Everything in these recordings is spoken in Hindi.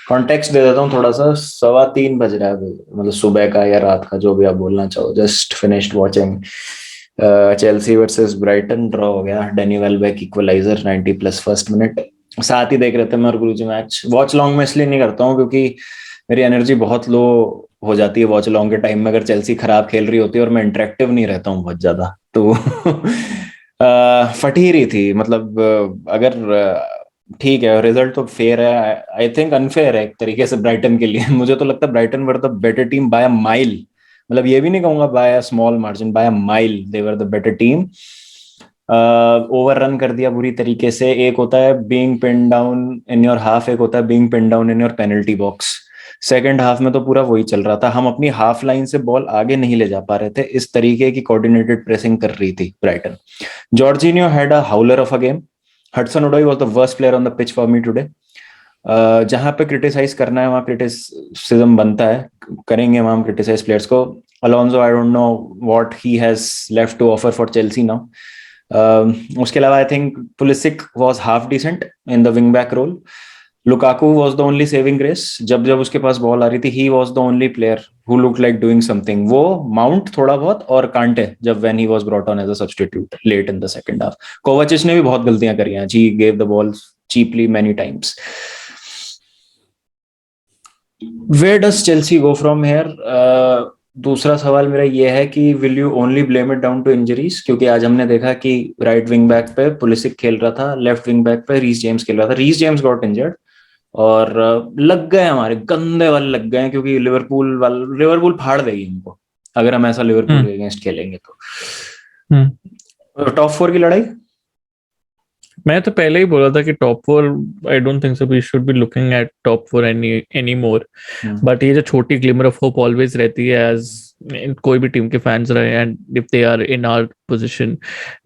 कॉन्टेक्स्ट दे देता हूँ थोड़ा सा। 3:15 बज रहा है अभी, मतलब सुबह का या रात का, जो भी आप बोलना चाहो। Just finished watching Chelsea versus Brighton, draw हो गया। Danny Welbeck equaliser 90 plus first minute. साथ ही देख रहे थे मैं और गुरुजी मैच। वॉच लॉन्ग में इसलिए नहीं करता हूँ क्योंकि मेरी एनर्जी बहुत लो हो जाती है वॉच लॉन्ग के टाइम में, अगर चेल्सी खराब खेल रही होती है और मैं इंटरेक्टिव नहीं रहता हूँ बहुत ज्यादा तो फट ही रही थी मतलब। अगर ठीक है, रिजल्ट तो फेयर है। आई थिंक अनफेयर है एक तरीके से ब्राइटन के लिए। मुझे तो लगता है Brighton were the better team by a mile. मतलब ये भी नहीं कहूंगा by a small margin, by a mile they were the better team. Overrun कर दिया बुरी तरीके से। एक होता है being pin down in your half, एक होता है being pin down in your penalty box. Second half में तो पूरा वही चल रहा था। हम अपनी हाफ लाइन से बॉल आगे नहीं ले जा पा रहे थे, इस तरीके की कोऑर्डिनेटेड प्रेसिंग कर रही थी Brighton. Jorginho had a howler of a game. Hudson Odoi was the worst player on the pitch for me today. जहां पे क्रिटिसाइज करना है वहां क्रिटिसिज्म बनता है, करेंगे वहां हम क्रिटिसाइज प्लेयर्स को। Alonso, I don't know what he has left to offer for Chelsea now. उसके अलावा I think Pulisic was half decent in the wing back role. Lukaku was the only saving grace. जब जब उसके पास बॉल आ रही थी, he was the only player who look like doing something. वो माउंट थोड़ा बहुत, और कांटे जब when he was brought on as a substitute late in the second half. Kovacic ने भी बहुत गलतियां करी हैं, he gave the ball cheaply many times. Where does Chelsea go from here? दूसरा सवाल मेरा ये है कि will you only blame it down to injuries? क्योंकि आज हमने देखा कि राइट विंग बैक पे पुलिसिक खेल रहा था, लेफ्ट विंग बैक पे रीस जेम्स खेल रहा था। रीस जेम्स गॉट इंजर्ड और लग गए हमारे गंदे वाले लग गए हैं, क्योंकि लिवरपूल फाड़ देगी इनको अगर हम ऐसा लिवरपूल हम्म। के अगेंस्ट खेलेंगे हम्म। तो। टॉप फोर की लड़ाई। मैं तो पहले ही बोला था कि top four, I don't think so we should be looking at top four any more. Hmm. But ये जो छोटी ग्लिमर ऑफ होप ऑलवेज रहती है एज कोई भी टीम के फैंस रहे, and if they are in our position,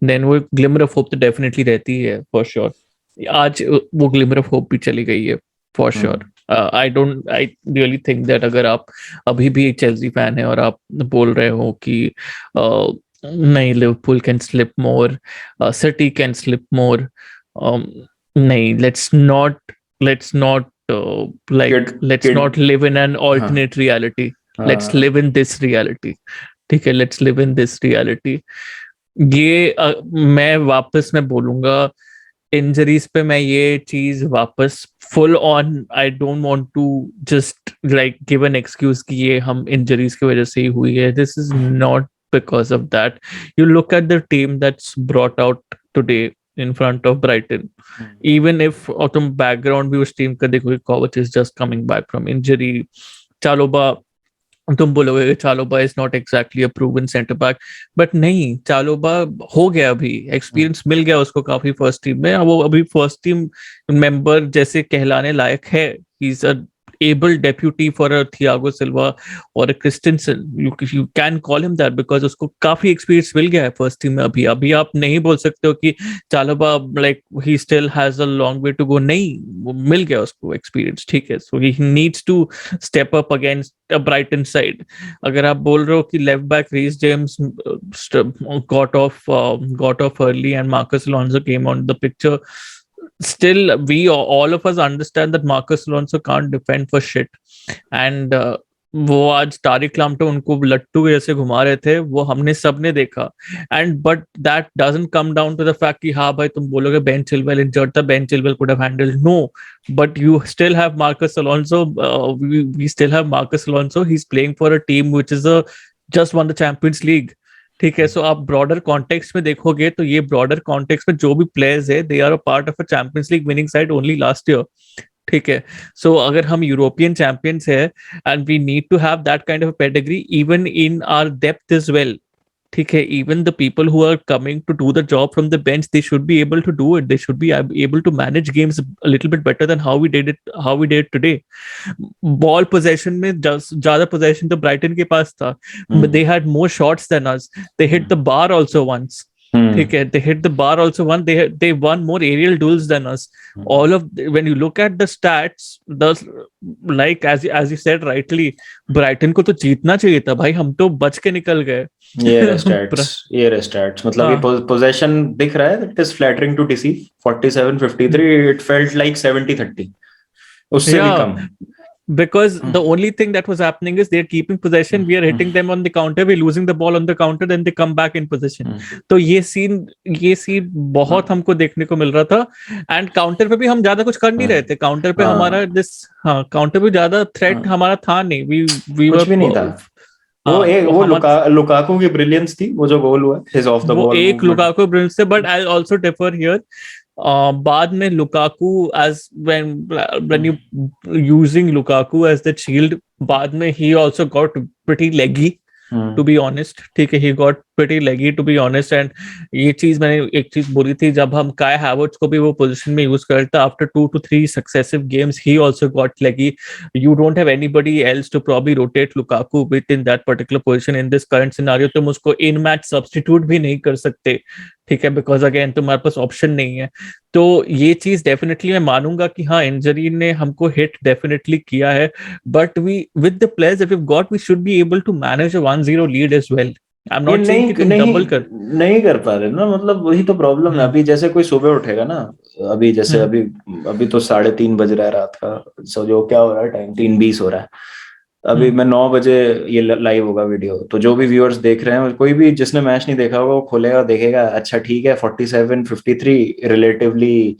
then वो ग्लिमर ऑफ होप तो डेफिनेटली रहती है फॉर श्योर। आज वो ग्लिमर ऑफ होप भी चली गई है for sure. Hmm. I really think that अगर आप अभी भी एक चेल्सी फैन है और आप बोल रहे हो कि नहीं, Liverpool can slip more, City can slip more, नहीं, let's not like kid let's kid not live in an हाँ। alternate reality. Let's हाँ। live in this reality. ठीक है, let's live in this reality. ये मैं वापस मैं बोलूंगा, इंजरीज पे मैं ये चीज वापस full on, I don't want to just like give an excuse कि ये हम इंजरीज की वजह से ही हुई है। This is not because of that. You look at the team that's brought out today in front of Brighton. Even if, और तुम बैकग्राउंड भी उस टीम का देखोगे, Kovacic is just coming back from injury. Chalobah, तुम बोलोगे कि Chalobah is not exactly a proven centre back, but नहीं, चालोबा हो गया, अभी एक्सपीरियंस मिल गया उसको काफी फर्स्ट टीम में। वो अभी फर्स्ट टीम मेंबर जैसे कहलाने लायक है। He is a able deputy for a Thiago Silva or a Christensen. You can call him that because उसको काफी एक्सपीरियंस मिल गया है फर्स्ट टीम में। अभी अभी आप नहीं बोल सकते हो कि Chalobah like he still has a long way to go. नहीं, वो मिल गया उसको एक्सपीरियंस, ठीक है। So he needs to step up against a Brighton side. अगर आप बोल रहे हो कि left back Reece James got off early and Marcus Alonso came on the picture, still we all of us understand that Marcus Alonso can't defend for shit. And वो आज तारिक लाम्टे उनको लट्टू के जैसे घुमा रहे थे, वो हमने सबने देखा। And but that doesn't come down to the fact कि हाँ भाई तुम बोलोगे बेन चिलवेल इंजर्ड था, Ben Chilwell could have handled, no, but you still have Marcos Alonso. We still have Marcos Alonso, he is playing for a team which is a just won the Champions League. ठीक है, सो आप ब्रॉडर कॉन्टेक्स्ट में देखोगे तो ये ब्रॉडर कॉन्टेक्स्ट में जो भी प्लेयर्स है, they are a part of a Champions League winning side only last year. ठीक है, सो अगर हम यूरोपियन चैंपियंस है and we need to have that kind of pedigree even in our depth as well. ठीक है, even the people who are coming to do the job from the bench, they should be able to do it, they should be able to manage games a little bit better than how we did today. Ball possession में ज्यादा पोजेशन तो ब्राइटन के पास था, they had more shots than us, they hit the bar also once. ठीक है, they hit the bar also one, they won more aerial duels than us. All of, when you look at the stats, the, like as you said rightly, Brighton को तो जीतना चाहिए था भाई, हम तो बच के निकल गए। ये रहे स्टैट्स, मतलब ये हाँ। पोजेशन दिख रहा है, it is flattering to deceive. 47-53, it felt like 70-30। उससे भी कम। Because the only thing that was happening is they're keeping possession, we are hitting them on the counter, we're losing the ball on the counter, then they come back in possession. तो ये सीन बहुत हमको देखने को मिल रहा था। एंड काउंटर पे भी हम ज्यादा कुछ कर नहीं रहे थे, काउंटर पे हमारा काउंटर पे ज्यादा थ्रेट हमारा था नहीं, वी कुछ भी नहीं था। वो लुकाकू की ब्रिलियंस थी, वो जो गोल हुआ हिज ऑफ द बॉल, वो एक लुकाकू ब्रिलियंस थे। But I also differ here, बाद में Lukaku as when you using Lukaku as the shield, बाद में he also got pretty leggy to be honest, ठीक है, he got pretty leggy to be honest। And ये चीज मैंने एक चीज बोली थी, जब हम काय हैवर्ट्स को भी वो पोजीशन में यूज करता, after 2 to 3 successive games he also got leggy। you don't have anybody else to probably rotate Lukaku within that particular position in this current scenario। तुम उसको इन मैच सब्स्टिट्यूट भी नहीं कर सकते, ठीक है, बिकॉज अगेन तुम्हारे पास ऑप्शन नहीं है। तो ये चीज डेफिनेटली मैं मानूंगा कि हाँ, इंजरी ने हमको हिट डेफिनेटली किया है, but we with the players that we got we should be able to manage a 1-0 lead as well. I am not saying कि तुम डबल कर नहीं कर पा रहे ना, मतलब वही तो प्रॉब्लम है। अभी जैसे कोई सुबह उठेगा ना, अभी जैसे अभी तो 3:30 बज रहा है रात का, सो जो क्या हो रहा है, टाइम 3:20 हो रहा है। अभी मैं 9 बजे ये लाइव होगा वीडियो, तो जो भी व्यूअर्स देख रहे हैं, कोई भी जिसने मैच नहीं देखा होगा वो खोलेगा, देखेगा, अच्छा ठीक है 47-53 रिलेटिवली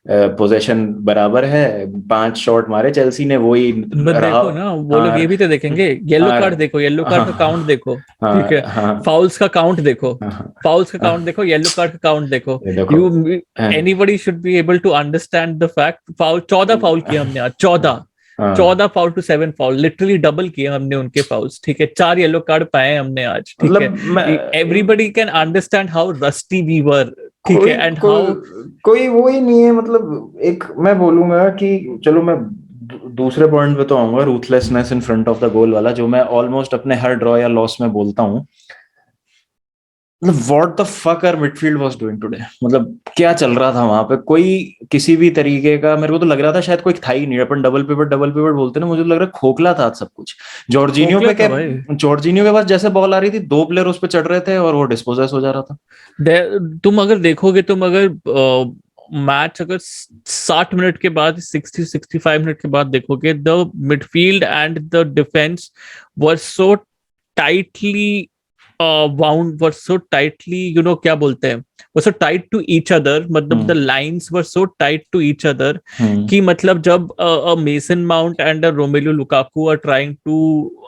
पोजीशन बराबर है, 5 शॉट मारे चेल्सी ने, वही देखो ना, वो लोग ये भी तो देखेंगे, येलो कार्ड देखो, येलो कार्ड का काउंट देखो, ठीक है, फाउल्स का काउंट देखो, फाउल्स का काउंट देखो, येलो कार्ड का काउंट देखो। You anybody should be able to understand the fact, foul 14 foul किए हमने आज, 14 foul to 7 foul, literally double किए हमने उनके फाउल्स, ठीक है, 4 येलो कार्ड पाए हमने आज, ठीक है। Everybody can understand how rusty we were, ठीक है, एंड हाउ कोई वो ही नहीं है। मतलब एक मैं बोलूंगा कि चलो, मैं दूसरे पॉइंट पे तो आऊंगा, ruthlessness in front of the goal वाला, जो मैं ऑलमोस्ट अपने हर ड्रॉ या लॉस में बोलता हूँ। मतलब what the fuck our midfield was doing today, मतलब क्या चल रहा था वहां पे? कोई किसी भी तरीके का, मेरे को तो लग रहा था शायद कोई था ही नहीं। अपन डबल पिवट बोलते ना, मुझे लग रहा है खोखला था सब कुछ। जॉर्जिनियो के पास जैसे बॉल आ रही थी, 2 प्लेयर उस पे चढ़ रहे थे और वो डिस्पोजेस हो जा रहा था। तुम अगर देखोगे, तुम अगर मैच अगर 60 मिनट के बाद, 60-65 मिनट के बाद देखोगे, the midfield and the defence were so tightly wound, were so tightly, क्या बोलते हैं, were so tight to each other, मतलब the lines were so tight to each other कि मतलब जब a Mason Mount and a Romelu Lukaku are trying to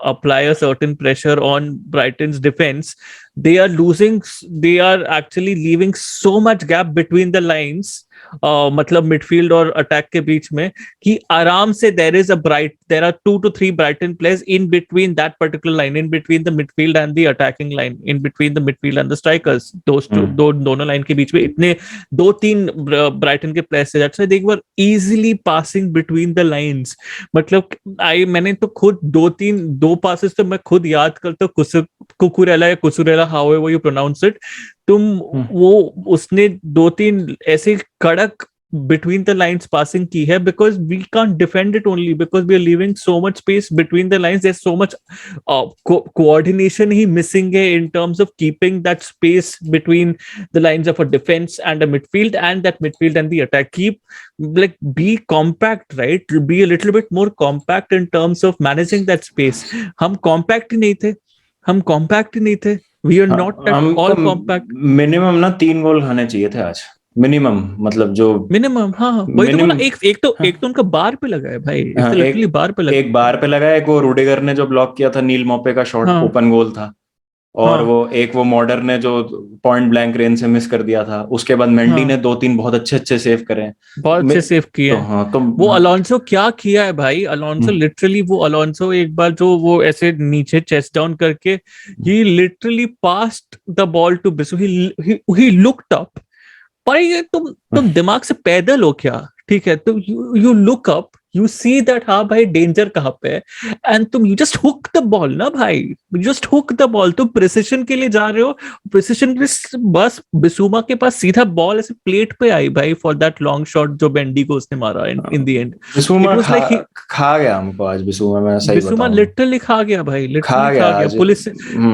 apply a certain pressure on Brighton's defense, they are actually leaving so much gap between the lines, मतलब मिडफील्ड और अटैक के बीच में, कि आराम से there are 2 to 3 Brighton players in between that particular line, in between the midfield and the attacking line, in between the midfield and the strikers, दोनों लाइन के बीच में इतने 2-3 ब्राइटन के प्लेयर्स थे, that's why they were easily passing between the lines। मतलब मैंने तो खुद 2 पासेस तो मैं खुद याद करता हूँ, Cucurella however you pronounce it, वो उसने 2-3 ऐसे कड़क between the lines passing की है, because we can't defend it only because we are leaving so much space between the lines। There's so much coordination he missing है in terms of keeping that space between the lines of a defense and a midfield, and that midfield and the attack. Be compact, right? Be a little bit more compact in terms of managing that space। हम compact ही नहीं थे, we are not at all compact। Minimum ना 3 गोल खाने चाहिए थे आज, मिनिमम, मतलब जो मिनिमम, हाँ वही तो बोला। एक तो उनका बार पे लगा है भाई, लिटरली बार पे लगा, एक बार पे लगा है। एक वो रूडिगर ने जो ब्लॉक किया था, नील मॉपे का शॉट, ओपन गोल था। और वो मॉडर ने जो पॉइंट ब्लैंक रेंज से मिस कर दिया था। उसके बाद मेंडी ने 2-3 बहुत अच्छे सेव करे, बहुत अच्छे सेव किए। वो अलोंसो क्या किया है भाई, अलोंसो लिटरली, वो अलोंसो एक बार जो वो ऐसे नीचे चेस्ट डाउन करके, he literally passed the ball to बिसू, ही लुक्ड अप। पर ये तुम दिमाग से पैदल हो क्या, ठीक है, तो you look up, you see that हाँ भाई डेंजर कहाँ पे है, एंड तुम you just hook the ball ना भाई, जस्ट हुक द बॉल। तुम प्रिसिशन के लिए जा रहे हो, प्रिसिशन के लिए बस बिसूमा के पास सीधा बॉल ऐसे प्लेट पे आई भाई, फॉर दैट लॉन्ग शॉट जो बेंडी को उसने मारा इन द एंड। बिसूमा खा गया हमको आज, बिसूमा लिटरली खा गया भाई, लिटरली खा गया।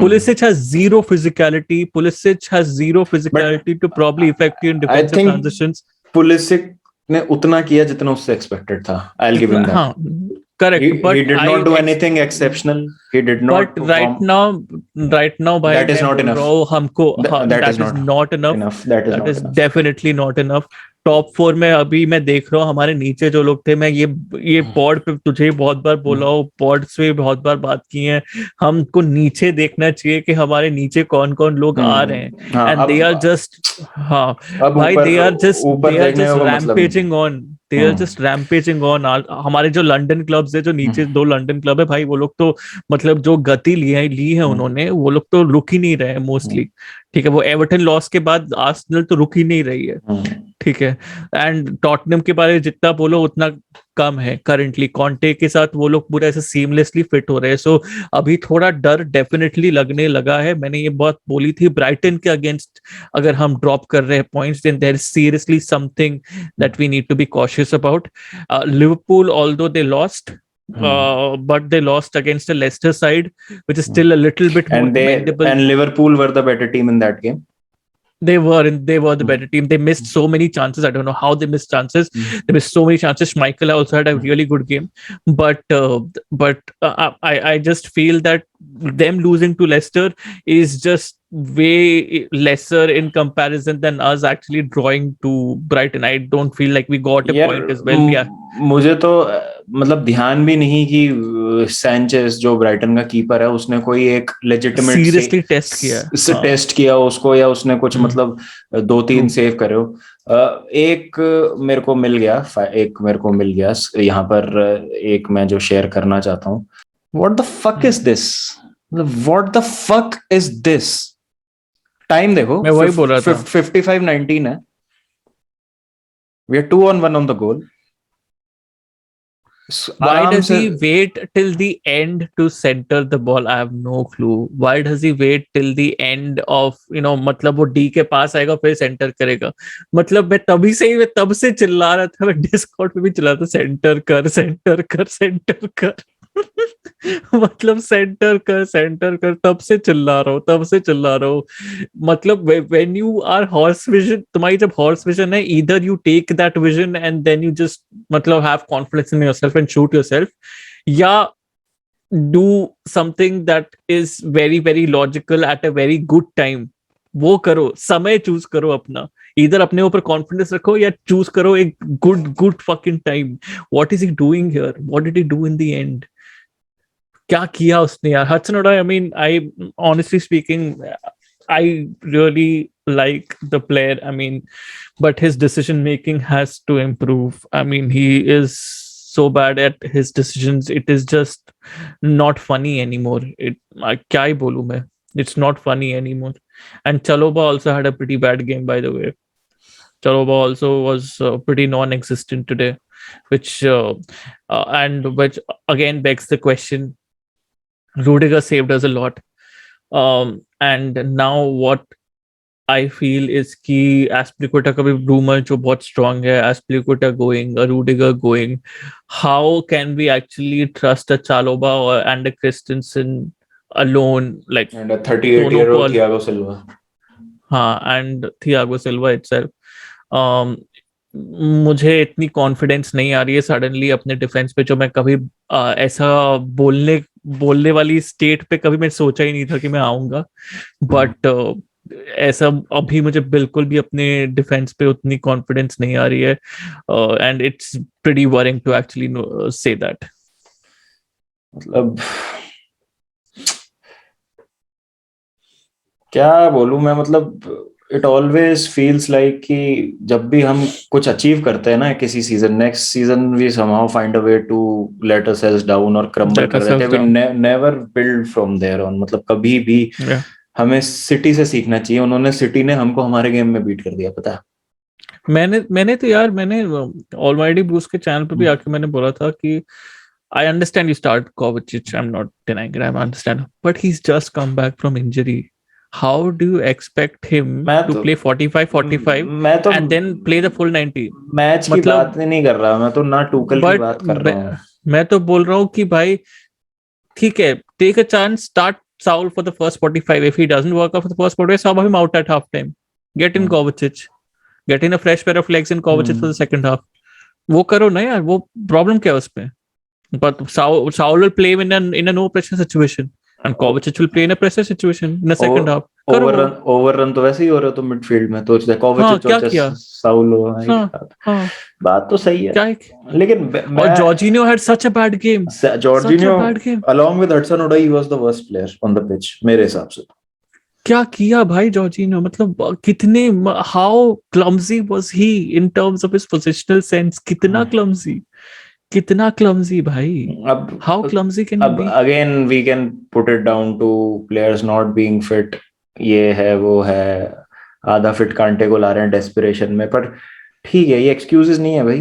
Pulisic has zero physicality, Pulisic has zero physicality to probably effect you in defensive transitions। Pulisic ने उतना किया जितना उससे एक्सपेक्टेड था. I'll give him that. हाँ, correct. But He did not do anything exceptional. He did not but right perform. now भाई That is मैं not बोल enough. रहा हूँ हमको, हाँ, That is that is not enough. enough. That is That not is enough. definitely not enough. Top 4 में अभी मैं देख रहा हूँ हमारे नीचे जो लोग थे, मैं ये पॉड पे तुझे बहुत बार बोला हूँ, पॉड्स पे बहुत बार बात की है, हमको नीचे देखना चाहिए कि हमारे नीचे कौन कौन लोग आ रहे हैं. हाँ, एंड दे आर जस्ट, हाँ अब भाई, ऊपर दे आर जस्ट देखने का कोई मतलब नहीं. Rampaging on, they are just rampaging on. हमारे जो लंदन क्लब्स है, जो नीचे 2 लंदन क्लब है भाई, वो लोग तो मतलब जो गति ली है उन्होंने, वो लोग तो रुक ही नहीं रहे मोस्टली. ठीक है, वो एवर्टन लॉस के बाद आर्सेनल तो रुक ही नहीं रही है. ठीक है, एंड टॉटनम के बारे में जितना बोलो उतना कम है. करंटली कॉन्टे के साथ वो लोग पूरा ऐसे सीमलेसली फिट हो रहे हैं. सो अभी थोड़ा डर डेफिनेटली लगने लगा है. मैंने ये बात बोली थी, ब्राइटन के अगेंस्ट अगर हम ड्रॉप कर रहे हैं points, then there is seriously something that we need to be cautious about. Liverpool, although they lost, but they lost against a Leicester side, which is still a little bit more commendable. And Liverpool were the better team in that game. They were the better team. They missed so many chances. I don't know how they missed chances. They missed so many chances. Schmeichel also had a really good game, but I just feel that them losing to Leicester is just way lesser in comparison than us actually drawing to Brighton. I don't feel like we got a point as well. Yeah. मुझे तो मतलब ध्यान भी नहीं कि सैंचेज जो ब्राइटन का कीपर है उसने कोई एक लेजिटिमेट सीरियसली टेस्ट किया उसको, या उसने कुछ मतलब 2-3 सेव करे हो. एक मेरे को मिल गया यहाँ पर. एक मैं जो शेयर करना चाहता हूँ. What the fuck is this? What the fuck is this? Time देखो, मैं वही बोल रहा था. 55-19 है. We are 2-1 on the goal. Why does he wait till the end to center the ball? I have no clue. Why does he wait till the end of, मतलब वो डी के पास आएगा फिर सेंटर करेगा. मतलब मैं तब से चिल्ला रहा था, मैं डिस्कॉर्ड पे भी चिल्ला था, सेंटर कर. मतलब सेंटर कर, तब से चिल्ला रहा हूँ. मतलब when you are horse vision, तुम्हारी जब horse vision है, either you take that vision and then you just मतलब have confidence in yourself and shoot yourself, या do something that is very very logical at a very good time. वो करो, समय चूज करो अपना. इधर अपने ऊपर कॉन्फिडेंस रखो या चूज करो एक good fucking time. What is he doing here? What did he do in the end? क्या किया उसने यार? Hudson Odoi, I mean, honestly speaking, I really like the player. I mean, but his decision making has to improve. I mean, he is so bad at his decisions. It is just not funny anymore. क्या ही बोलूं मैं? It's not funny anymore. And Chalobah also had a pretty bad game, by the way. Chalobah also was pretty non-existent today, which again begs the question. Rudiger saved us a lot, and now what I feel is कि Azpilicueta का भी rumor जो बहुत strong है, Azpilicueta going, a Rudiger going. How can we actually trust a Chalobah and a Christensen alone, like, and a 38-year-old Thiago Silva. हाँ, and Thiago Silva itself. मुझे इतनी कॉन्फिडेंस नहीं आ रही है सडनली अपने डिफेंस पे, जो मैं कभी ऐसा बोलने वाली स्टेट पे कभी मैं सोचा ही नहीं था कि मैं आऊंगा. बट ऐसा अभी मुझे बिल्कुल भी अपने डिफेंस पे उतनी कॉन्फिडेंस नहीं आ रही है. And it's pretty worrying to actually say that. मतलब क्या बोलूं मैं, मतलब इट ऑलवेज फील्स लाइक कि जब भी हम कुछ अचीव करते हैं ना किसी season, next season we somehow find a way to let ourselves down और क्रम्बल कर देते हैं. We never build from there on. मतलब कभी भी हमें सिटी से सीखना चाहिए. सिटी ने हमको हमारे गेम में बीट कर दिया, पता है. मैंने तो यार, मैंने ऑलमाइटी ब्रूस के चैनल पे भी आके मैंने बोला था कि I understand you start Kovacic, I'm not denying it, I understand, but he's just come back from injury. How do you expect him to play 45 and then play the full 90? Match की बात नहीं कर रहा मैं तो, ना टूकल की बात कर रहा हूँ. मैं तो बोल रहा हूँ कि भाई ठीक है, take a chance, start Saul for the first 45. If he doesn't work out for the first 45, sub him out at half time. Get in Kovacic. Get in a fresh pair of legs in Kovacic for the second half. वो करो ना यार, वो प्रॉब्लम क्या है उसमें? But Saul will play in a no pressure situation, and Kovacic will play in a pressure situation in the second half. करो वो। ओवर रन तो वैसे ही हो रहे हो तुम मिडफील्ड में, तो चाहे हाँ, कोवाचिच हो क्या चाहे किया? साउल हो, हाँ, हाँ, हाँ, बात तो सही है। क्या लेकिन और मैं Jorginho had such a bad game, such a Jorginho bad game. along with Hudson Odoi, he was the worst player on the pitch मेरे हिसाब से। क्या किया भाई जॉर्जिनो, मतलब कितने, how clumsy was he in terms of his positional sense, कितना क्लमजी भाई, हाउ अब क्लमजी कैन यू अब be? Again we can put it down to players not being fit, ये है वो है, आधा फिट कांटे को ला रहे हैं डेस्पिरेशन में, पर ठीक है, ये एक्सक्यूजेस नहीं है भाई,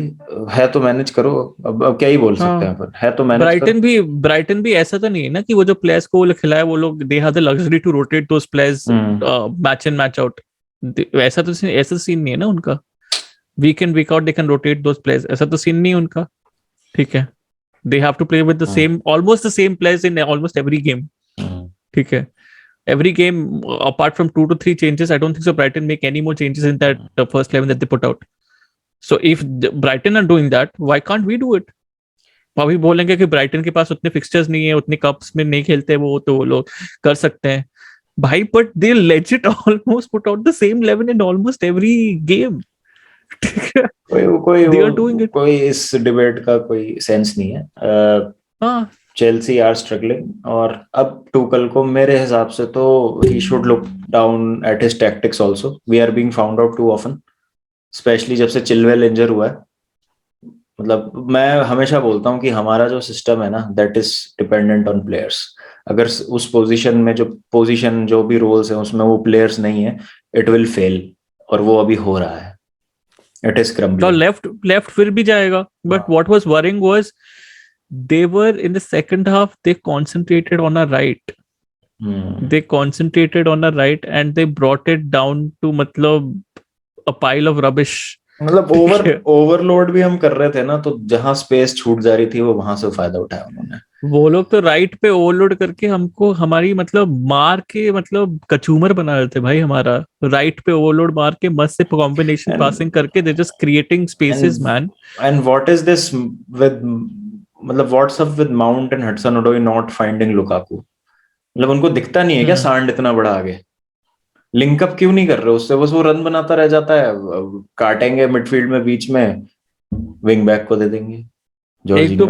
है तो मैनेज करो। अब क्या ही बोल सकते हैं, हाँ, पर है तो मैनेज करो। ब्राइटन भी ऐसा तो नहीं है ना कि वो जो प्लेयर्स को वो खिलाए वो लोग, they have the luxury to rotate those players match in match out. ऐसा सीन नहीं है ना उनका, week in week out they can rotate those players, ऐसा तो सीन नहीं है उनका। ठीक है, they have to play with the same, almost the same players in almost every game. ठीक है, every game apart from 2 to 3 changes, I don't think so Brighton make any more changes in that first 11 that they put out. So if Brighton are doing that, why can't we do it? अभी बोलेंगे कि ब्राइटन के पास उतने फिक्सचर्स नहीं है, उतने कप्स में नहीं खेलते वो, तो वो लोग कर सकते हैं भाई, but they legit almost put out the same 11 in almost every game. They are doing it. कोई इस डिबेट का कोई सेंस नहीं है। हाँ, चेल्सी आर स्ट्रगलिंग, और अब टूकल को मेरे हिसाब से तो he should look down at his tactics also. We are being found out too often, especially जब से चिलवेल इंजर हुआ है। मतलब मैं हमेशा बोलता हूँ कि हमारा जो सिस्टम है ना, that is dependent on players. अगर उस पोजीशन जो भी रोल्स हैं उसमें वो प्लेयर्स नहीं है, इट विल फेल, और वो अभी हो रहा है। It is तो crumbling. लेफ्ट फिर भी जाएगा, but what was worrying was they were in the second half, they concentrated on a right, and they brought it down to मतलब a pile of rubbish. मतलब ओवरलोड भी हम कर रहे थे ना, तो जहां स्पेस छूट जा रही थी वो वहां से फायदा उठाया उन्होंने। वो लोग तो राइट पे ओवरलोड करके हमको हमारी मतलब मार के मतलब कचूमर बना रहे थे भाई, हमारा राइट पे ओवरलोड मार के मस्त से कॉम्बिनेशन पासिंग करके they just creating spaces man. And what is this with, मतलब what's up with Mount and Hudson Odoi not finding Lukaku? मतलब उनको दिखता नहीं है क्या सांड इतना बड़ा आगे? लिंकअप क्यों नहीं कर रहे उससे? बस वो रन बनाता रह जाता है, काटेंगे मिडफील्ड में बीच में, विंग बैक को दे देंगे, एक दो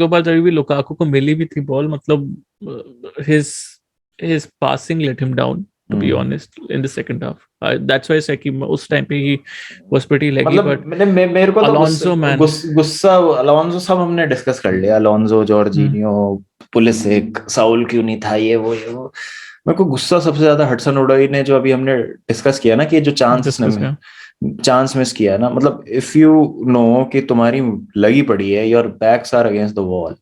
बार जब भी लुकाकू को मिली भी थी बॉल, मतलब his passing let him down, to be honest, in the second half. That's why I said कि उस टाइम पे he was pretty leggy, but मेरे को तो Alonso man, गुस्सा अलोंसो सब हमने डिस्कस कर लिया, अलोंसो, जॉर्जिनियो, पुलिसिक, साउल क्यों नहीं था, ये वो मेरे को गुस्सा सबसे ज्यादा हडसन ओडोई ने, जो अभी हमने डिस्कस किया ना कि जो चांस मिस किया ना, मतलब इफ यू नो कि तुम्हारी लगी पड़ी है, your backs are against the wall,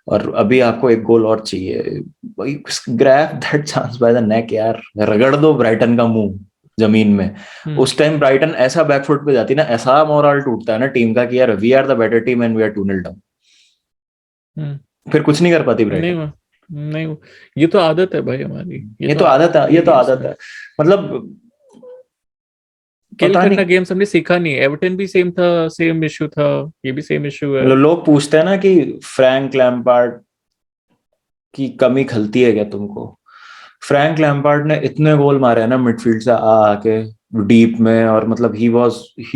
और अभी आपको एक गोल और चाहिए, grab that chance by the neck यार, रगड़ दो ब्राइटन का मुंह जमीन में। उस टाइम ब्राइटन ऐसा बैकफुट पे जाती ना, ऐसा मोरल टूटता है ना टीम का कि यार we are the better team and we are 2-0 down, फिर कुछ नहीं कर पाती ब्राइटन। नहीं, ये तो आदत है भाई हमारी, ये तो आदत है, मतलब किल करना गेम्स हमने सीखा नहीं। एवर्टन भी सेम इशू था, ये भी सेम इशू है। लोग पूछते हैं ना कि फ्रैंक लैम्पार्ड की कमी खलती है क्या तुमको? फ्रैंक लैम्पार्ड ने इतने गोल मारे हैं ना मिडफील्ड से आके डीप में, और मतलब he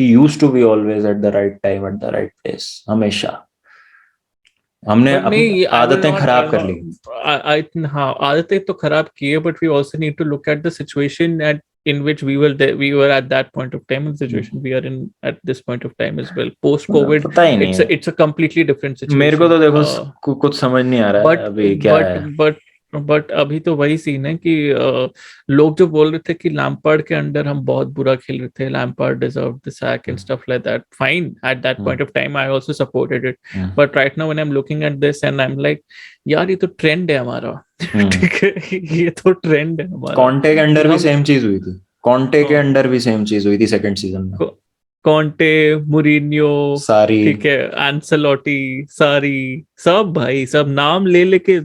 used to be always at the right time at the right place, हमेशा। हमने अपनी आदतें खराब कर ली। हाँ, आदतें तो खराब की है, but we also need to look at the situation at in which we were at that point of time, and the situation we are in at this point of time as well, post covid. It's a completely different situation. मेरे को तो देखो कुछ समझ नहीं आ रहा है अभी क्या है, बट अभी तो वही सीन है कि लोग जो बोल रहे थे कि लैम्पार्ड के अंडर हम बहुत बुरा खेल रहे थे, Lampard deserve the sack and stuff like that, fine, at that point of time I also supported it, but right now when I am looking at this and I am like यार ये तो ट्रेंड है हमारा। ठीक है, ये तो ट्रेंड है हमारा। कॉन्टे के अंडर भी सेम चीज हुई थी, कॉन्टे के अंडर भी सेम चीज हुई थी सेकंड सीजन में। कॉन्टे, मुरीनियो, सारी, ठीक है, एंसेलोटी, सारी, सब भाई, सब नाम ले लेके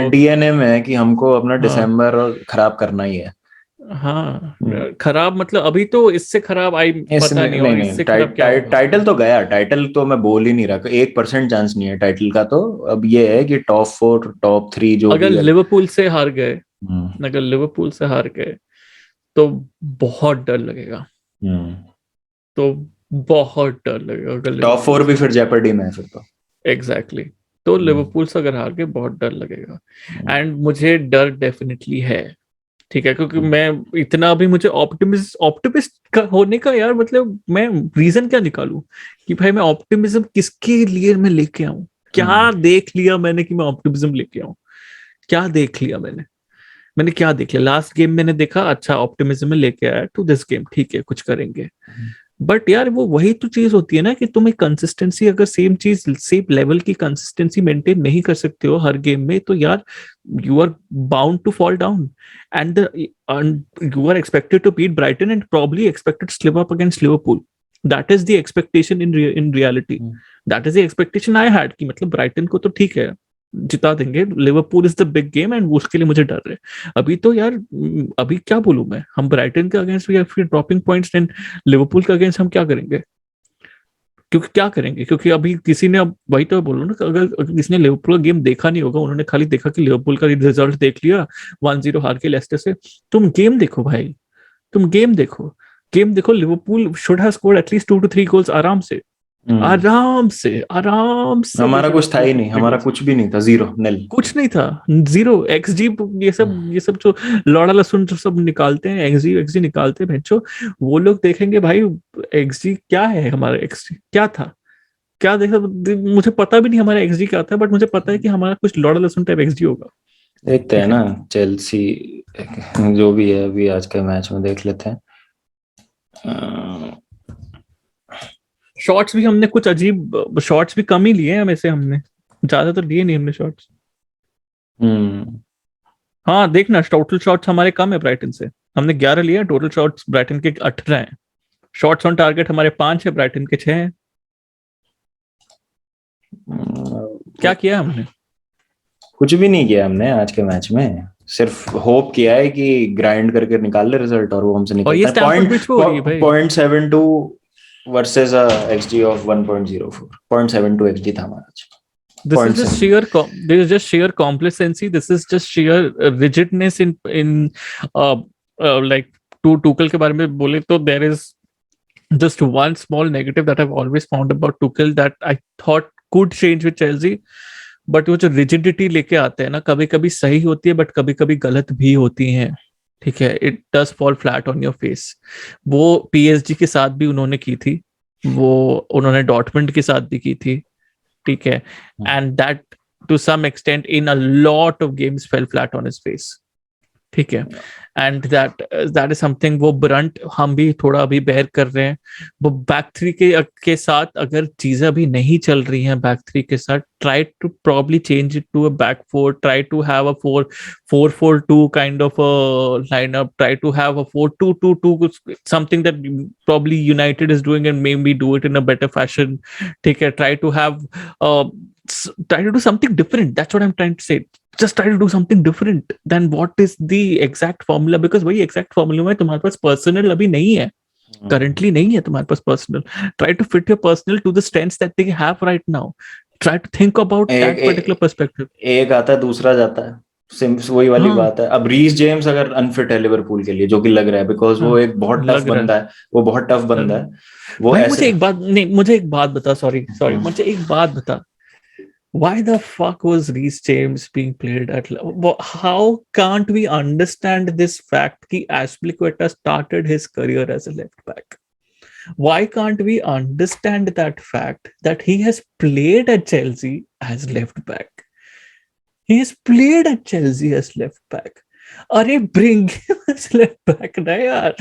डीएनए में है कि हमको अपना दिसंबर और खराब करना ही है। हाँ खराब मतलब अभी तो इससे खराब आई पता नहीं, नहीं और नहीं इससे खराब क्या होगा। टाइटल तो गया, टाइटल तो मैं बोल ही नहीं रहा, 1% चांस नहीं है टाइटल का। तो अब ये है कि टॉप 4 टॉप 3 जो अगर भी है। लिवरपूल से हार गए, हम्म। अगर लिवरपूल से हार गए तो बहुत डर लगेगा, हम्म। तो बहुत डर लगेगा अगर टॉप लिवरपूल 4 से भी हार फिर गए। जेपर्डी में है फिर तो। Exactly exactly. तो हम्म। लिवरपूल से अगर हार गए बहुत डर लगेगा। हम्म। एंड मुझे डर डेफिनेटली है, ठीक है, क्योंकि हम्म। मैं इतना भी मुझे ऑप्टिमिस्ट ऑप्टिमिस्ट का होने का यार मतलब मैं रीजन क्या निकालूं कि भाई मैं ऑप्टिमिज्म किसके लिए मैं लेके आऊं, हम्म। क्या देख लिया मैंने कि मैं ऑप्टिमिज्म लेके आऊं, क्या देख लिया मैंने, मैंने क्या देख लिया लास्ट गेम मैंने देखा अच्छा ऑप्टिमिज्म में लेके आया टू दिस गेम, ठीक है कुछ करेंगे। बट यार वो वही तो चीज होती है ना कि तुम एक कंसिस्टेंसी अगर सेम चीज सेम लेवल की कंसिस्टेंसी मेंटेन नहीं कर सकते हो हर गेम में, तो यार you are bound to fall down. And you are expected to beat Brighton and probably expected slip up against Liverpool. That is the expectation in reality, hmm. That is the expectation I had कि मतलब ब्राइटन को तो ठीक है जिता देंगे, Liverpool is the big game and उसके लिए मुझे डर है। अभी तो यार अभी क्या बोलूं मैं, हम ब्राइटन के अगेंस्ट वी आर फिर ड्रॉपिंग पॉइंट्स एंड लिवरपूल के अगेंस्ट हम क्या करेंगे, क्योंकि क्या करेंगे, क्योंकि अभी किसी ने, अब वही तो बोलो ना कि अगर किसी ने लिवरपूल का गेम देखा नहीं होगा, उन्होंने खाली देखा कि लिवरपूल का रिजल्ट देख लिया 1-0 हार के लेस्टर से। तुम गेम देखो भाई, तुम गेम देखो, गेम देखो, Liverpool should have scored at least 2 to 3 goals आराम से, हम्म। आराम से, आराम से दे हमारा शुड हैव कुछ था ही स्कोर्ड टू नहीं, थ्री हमारा गोल्स कुछ भी नहीं था, 0 nil। कुछ नहीं था, जीरो एक्सजी, ये सब जो लौड़ा लहसुन जो सब निकालते हैं, एक्सजी एक्सजी निकालते हैं बच्चों, वो लोग देखेंगे भाई एक्सजी क्या है, हमारा एक्सजी क्या था, क्या देखा, मुझे पता भी नहीं हमारा एक्सजी क्या था, बट मुझे पता है कि हमारा कुछ लौड़ा लहसुन टाइप एक्सजी होगा। देखते हैं ठीक ना, है, चेल्सी जो भी है अभी आज के मैच में देख लेते हैं। शॉट्स भी हमने कुछ अजीब शॉट्स भी कम ही लिए हैं वैसे, हमने ज्यादा तो लिए नहीं हमने शॉट्स। हम्म। हाँ देखना टोटल शॉट्स हमारे कम है ब्राइटन से, हमने 11 लिए, टोटल शॉट्स ब्राइटन के 18 हैं, शॉट्स ऑन टारगेट हमारे 5 है, ब्राइटन के 6 हैं। क्या किया हमने, कुछ भी नहीं किया हमने आज के मैच में, सिर्फ होप किया है कि ग्राइंड करके निकाल ले रिजल्ट, और वो हमसे और ये निकलता है। स्टैमफोर्ड ब्रिज पे हो रही है भाई। 0.72 वर्सेस एक्सजी ऑफ 1.04, 0.72 एक्सजी था हमारा आज। This is just 0.7। sheer this is just sheer complacency, this is just sheer rigidness in uh, like to Tuchel के बारे में बोले तो there is just one small negative that I've always found about Tuchel that I thought could change with Chelsea, but वो जो रिजिडिटी लेके आते हैं ना, कभी कभी सही होती है बट कभी कभी गलत भी होती हैं, ठीक है, it does fall flat on your face. वो पीएसजी के साथ भी उन्होंने की थी, वो उन्होंने डॉटमंड के साथ भी की थी, ठीक है, and that to some extent in a lot of games fell flat on his face, ठीक है, एंड दैट इज समथिंग, वो ब्रंट हम भी थोड़ा अभी बेयर कर रहे हैं। वो बैक थ्री के साथ अगर चीजें अभी नहीं चल रही हैं, बैक थ्री के साथ try to probably change it to a back four, try to have a 4-4-2 kind of lineup, try to have a 4-2-2-2, something that probably United is doing and maybe do it in a better fashion, ठीक है, try to do something different, that's what I'm trying to say, just try to do something different than what is the exact formula, because वही exact formula में तुम्हारे पास personal अभी नहीं है, currently नहीं है तुम्हारे पास personal, try to fit your personal to the strengths that they have right now, try to think about एक that particular perspective। एक आता है दूसरा जाता है, वही वाली हाँ बात है। अब रीस जेम्स अगर अनफिट है लिवरपूल के लिए, जो कि लग रहा है, बिकॉज वो हाँ एक बहुत टफ लग रहा बंदा है, वो बहुत टफ है, बंदा है वो भाई ऐसे। मुझे एक बात नहीं, मुझे एक बात बता, सॉरी सॉरी, हम्म। मुझे एक बात बता, why the fuck was Reece James being played at? How can't we understand this fact that Azpilicueta started his career as a left back? Why can't we understand that fact that he has played at Chelsea as left back? He has played at Chelsea as left back. Arey, bring him as left back, na yaar.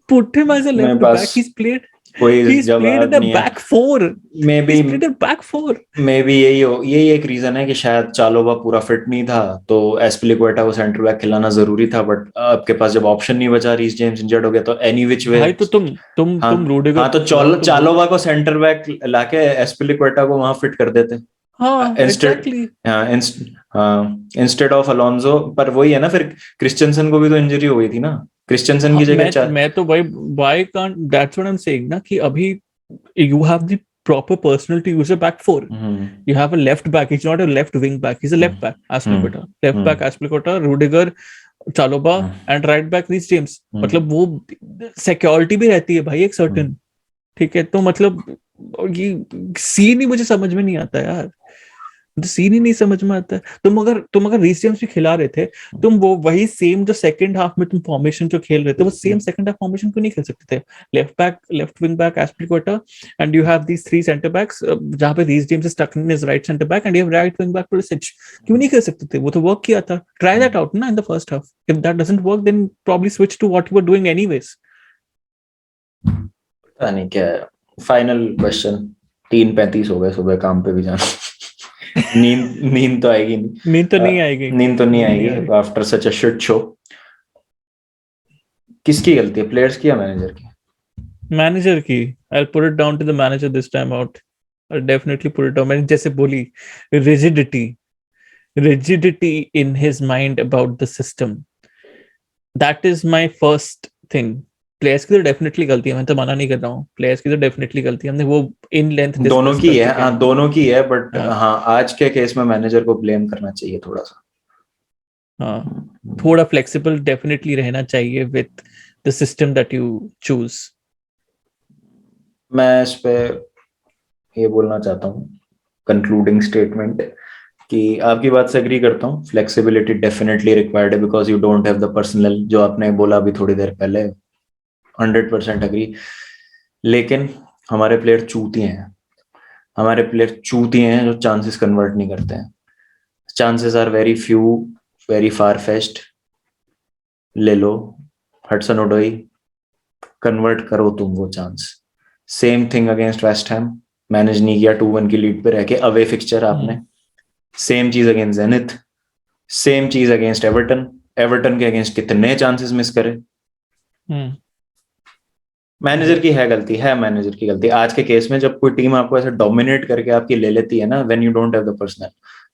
Put him as a मेरे left पास back. He's played कोई in जवाब a नहीं है। back four. May be He's played in back four. यही एक रीजन है कि शायद चालोबा पूरा फिट नहीं था, तो एस्पिलिक्वेटा को सेंटर बैक खिलाना जरूरी था, बट आपके पास जब ऑप्शन नहीं बचा, रीस जेम्स इंजर्ड हो गया, तो एनी विच वे। भाई तो हाँ। तुम रूडिगर हाँ, तो को खिलाओ, तुम चालोबा को सेंटर बैक लाके एस्पिलिक्वेटा को वहां फिट कर देते। हाँ instead exactly. Instead of Alonso. पर वही है ना, फिर क्रिश्चियनसन को भी तो इंजरी हो गई थी ना, क्रिश्चियनसन हाँ की जगह मैं तो भाई why can't, that's what I am saying ना, कि अभी you have the proper personnel to use a back four. Hmm You have a left back. He's not a left wing back. He's a left back. Aspilicueta. Left back Aspilicueta, Rudiger, Chalobah, and right back Reece James. मतलब वो सिक्योरिटी भी रहती है भाई एक सर्टेन, ठीक है। तो मतलब ये सीन ही मुझे समझ में नहीं आता यार, सीन ही नहीं समझ में आता है। तुम अगर रीस जेम्स भी खिला रहे थे, तुम वो वही सेम जो सेकंड हाफ में तुम फॉर्मेशन जो खेल रहे थे, वो सेम सेकंड हाफ फॉर्मेशन क्यों नहीं खेल सकते थे? Left back, left wing back Azpilicueta, and you have these three centre backs, जहां पे Reece James is stuck in his right centre back and you have right wing back Pulisic. क्यों नहीं खेल सकते थे? वो तो वर्क किया था। ट्राई दैट आउट ना in the first half. If that doesn't work then probably switch to what you were doing anyways. पता नहीं क्या है। फाइनल क्वेश्चन, 3:35 हो गए, सुबह काम पे भी जाना। नींद तो आएगी नहीं, नींद तो नहीं आएगी, नींद तो नहीं आएगी after such a shit show. किसकी गलती है, प्लेयर्स की या मैनेजर की? मैनेजर की। I'll put it down to the manager this time out. I'll definitely put it down. मैंने जैसे बोली, rigidity in his mind about the system. That is my first thing. Players की तो डेफिनेटली गलती है, मैं तो मना नहीं कर रहा हूँ, प्लेयर्स की तो डेफिनेटली गलती है, हमने वो इन लेंथ दोनों की है, हाँ दोनों की है, बट हाँ आज के केस में मैनेजर को ब्लेम करना चाहिए थोड़ा सा। हाँ, थोड़ा फ्लेक्सिबल डेफिनेटली रहना चाहिए with the system that you choose. मैं इस पे ये बोलना चाहता हूँ कंक्लूडिंग स्टेटमेंट कि आपकी बात से एग्री करता हूँ, फ्लेक्सिबिलिटी डेफिनेटली रिक्वायर्ड है because you don't have the personal, जो आपने बोला अभी थोड़ी देर पहले, 100% एग्री। लेकिन हमारे प्लेयर चूतिए हैं, हमारे प्लेयर चूतिए हैं जो चांसेस कन्वर्ट नहीं करते हैं। Chances are very few, very far fetched. ले लो हडसन ओडोई, कन्वर्ट करो तुम वो chance. Same thing against West Ham, manage नहीं किया 2-1 की लीड पे रह के, अवे फिक्सचर आपने। सेम चीज अगेंस्ट जेनिथ, सेम चीज अगेंस्ट एवर्टन। एवर्टन के अगेंस्ट कितने चांसेस मिस करे। मैनेजर की है गलती, है मैनेजर की गलती। आज के केस में जब कोई टीम आपको ऐसे डोमिनेट करके आपकी ले लेती है ना, when you don't have the personal,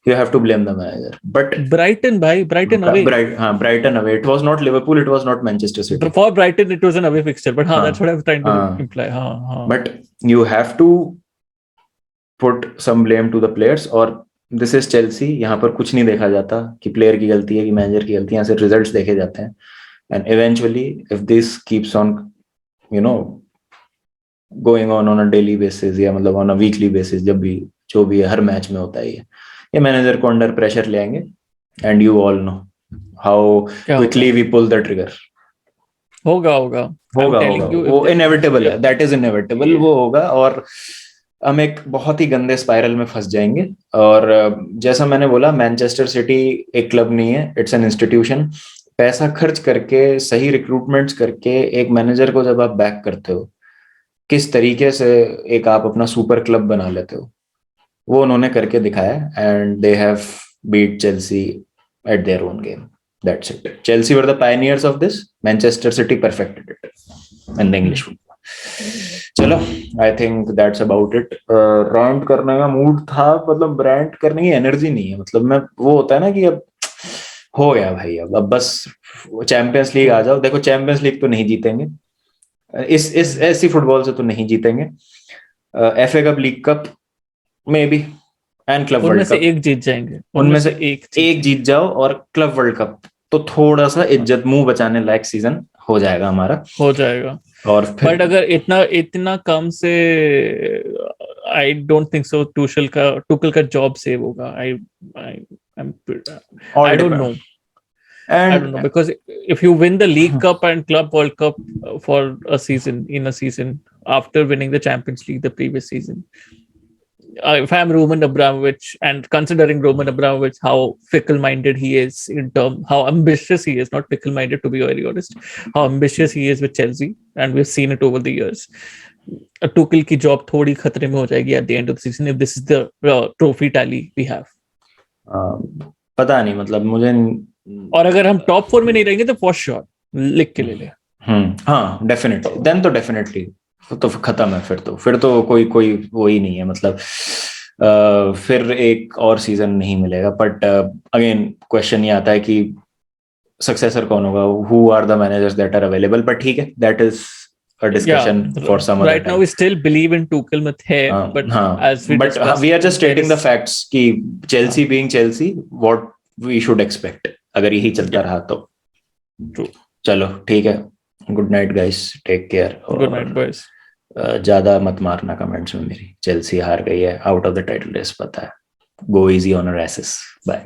you have to blame the manager. But Brighton away. Brighton away, it was not Liverpool, it was not Manchester City. For Brighton it was an away fixture, but that's what I was trying to imply. But you have to put some blame to the players, और this is Chelsea, यहाँ पर कुछ नहीं देखा जाता कि प्लेयर की गलती है कि मैनेजर की गलती है, यहाँ से रिजल्ट्स देखे जाते हैं। And eventually if this keeps on going on a daily basis या मतलब on a weekly basis, जब भी जो भी है हर मैच में होता है ये मैनेजर को अंडर प्रेशर ले आएंगे। And you all know how quickly we pull the trigger. होगा वो इनएविटेबल है, दैट इज इनएविटेबल, वो होगा और हम एक बहुत ही गंदे स्पाइरल में फंस जाएंगे। और जैसा मैंने बोला, मैनचेस्टर सिटी एक क्लब नहीं है, इट्स एन इंस्टीट्यूशन। पैसा खर्च करके, सही रिक्रूटमेंट्स करके एक मैनेजर को जब आप बैक करते हो, किस तरीके से एक आप अपना सुपर क्लब बना लेते हो, वो उन्होंने करके दिखाया। And they have beat Chelsea at their own game, that's it. Chelsea were the pioneers of this, Manchester City perfected it in the English football. चलो, I think that's about it. Rant करने का मूड था, मतलब रैंट करने की एनर्जी नहीं है। मतलब मैं, वो होता है ना कि अब हो गया भाई, अब बस चैंपियंस लीग आ जाओ। देखो चैंपियंस लीग तो नहीं जीतेंगे, इस ऐसी फुटबॉल से तो नहीं जीतेंगे। FA cup, league cup may be, and club world cup, उनमें से एक जीत जाएंगे, उनमें से एक जीत जाओ। और क्लब वर्ल्ड कप तो थोड़ा सा इज्जत मुंह बचाने लायक सीजन हो जाएगा हमारा, हो जाएगा। और फिर बट अगर इतना कम से, आई डोंट थिंक सो टुकल का जॉब सेव होगा। I don't know. I don't know, because if you win the League Cup and Club World Cup for a season after winning the Champions League the previous season, if I'm Roman Abramovich, and considering Roman Abramovich, how fickle-minded he is how ambitious he is, not fickle-minded to be very honest, how ambitious he is with Chelsea, and we've seen it over the years. Tuchel की job थोड़ी खतरे में हो जाएगी at the end of the season if this is the trophy tally we have. पता नहीं, मतलब मुझे, और अगर हम टॉप 4 में नहीं रहेंगे तो फॉर श्योर लिख के ले ले। हाँ डेफिनेटली, देन तो डेफिनेटली तो खत्म है। फिर तो कोई वो ही नहीं है। मतलब फिर एक और सीजन नहीं मिलेगा. बट अगेन क्वेश्चन ये आता है कि सक्सेसर कौन होगा, who are the managers that are available. But ठीक है, that is a discussion for some other right now time. we still believe in Tuchel myth hai, but हाँ, as we but discussed, we are just there stating the is facts कि Chelsea being Chelsea, what we should expect अगर यही चलता रहा तो. true. चलो ठीक है, good night guys, take care. Good night, boys. ज्यादा मत मारना कमेंट्स में मेरी. चेल्सी हार गई है, out of the title race, पता है. Go easy on your asses. Bye.